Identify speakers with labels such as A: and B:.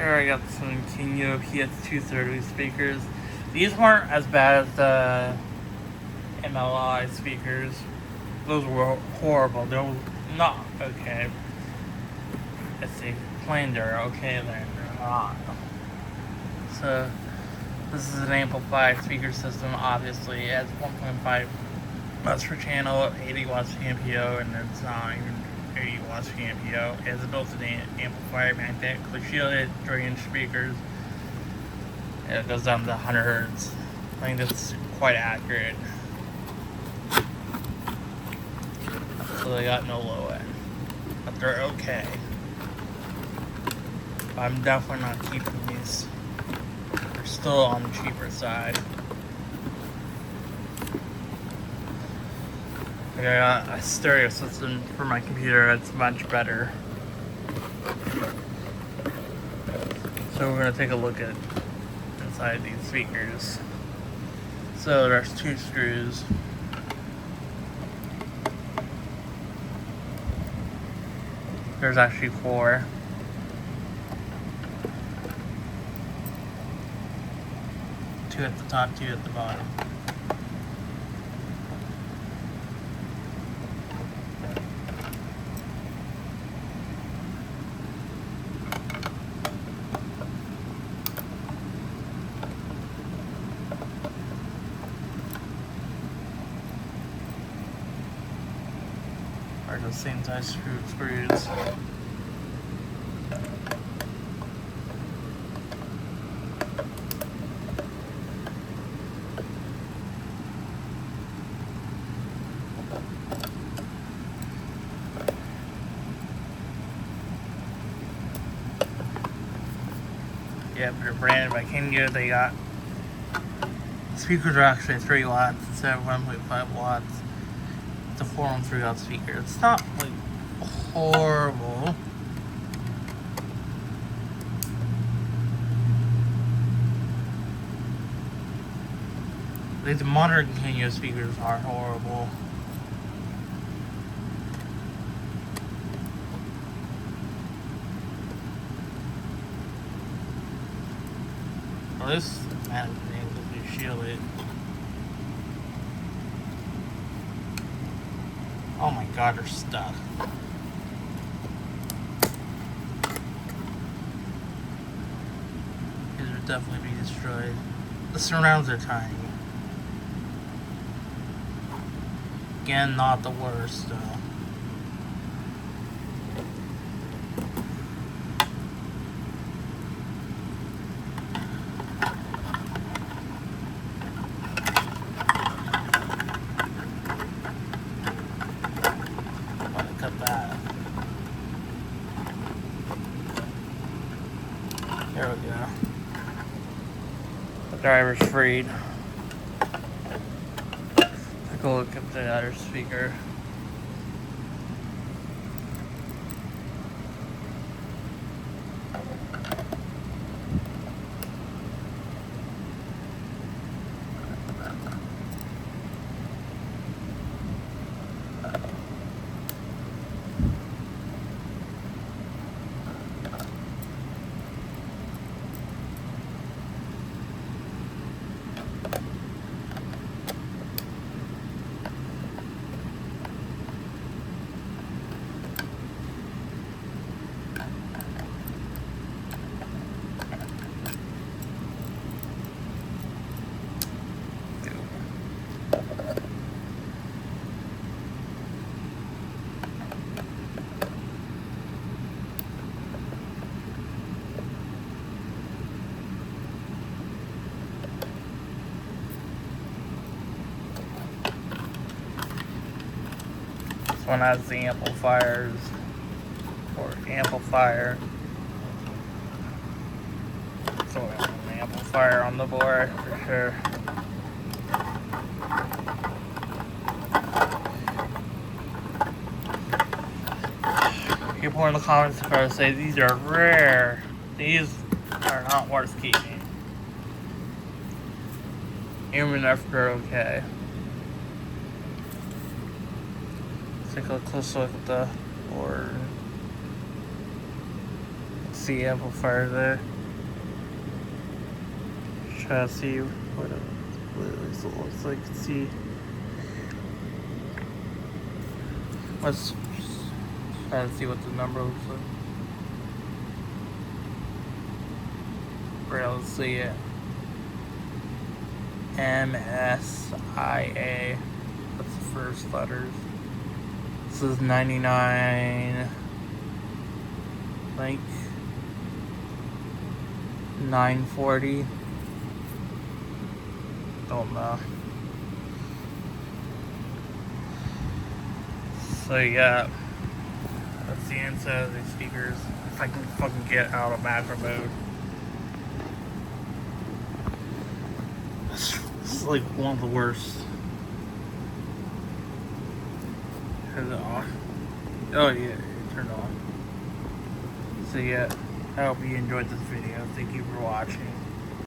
A: Here I got some Kinyo PS-230 speakers. These weren't as bad as the MLI speakers. Those were horrible. They were not okay. Let's see, plain they're okay, they're not. So, this is an amplified speaker system. Obviously, it has 1.5 watts per channel, 80 watts PMPO, and it's not even 80 watts PMPO. It has a built-in amplifier, magnetically shielded 3-inch speakers. And it goes down to 100 hertz. I think that's quite accurate. So they got no low end, but they're okay. I'm definitely not keeping these. They're still on the cheaper side. I got a stereo system for my computer that's much better. So we're gonna take a look at inside these speakers. So there's 2 screws. There's actually 4. Two at the top, 2 at the bottom. Are the same size screws. Yeah, they're branded by Kinyo. They got speakers are actually 3 watts instead of 1.5 watts. It's a 413 watt speaker. It's not like horrible. Like the modern Kinyo speakers are horrible. Well, this magnetic thing will be shielded. Oh my god, they're stuck. These would definitely be destroyed. The surrounds are tiny. Again, not the worst though. Cut that. There we go. The driver's freed. Take a look at the other speaker. This one has the amplifiers, or amplifier. So we have an amplifier on the board for sure. People in the comments are say these are rare. These are not worth keeping, even if they're okay. Let's take a close look at the board. Let's C amplifier there. Try to see what it looks like. See. Let's try to see what the number looks like. Right, let's see it. MSIA. That's the first letters. This is 99. I think 940. Don't know. So yeah, that's the inside of these speakers. If I can fucking get out of macro mode. This is like one of the worst. Turn it off. Oh yeah, it turned on. So yeah, I hope you enjoyed this video. Thank you for watching.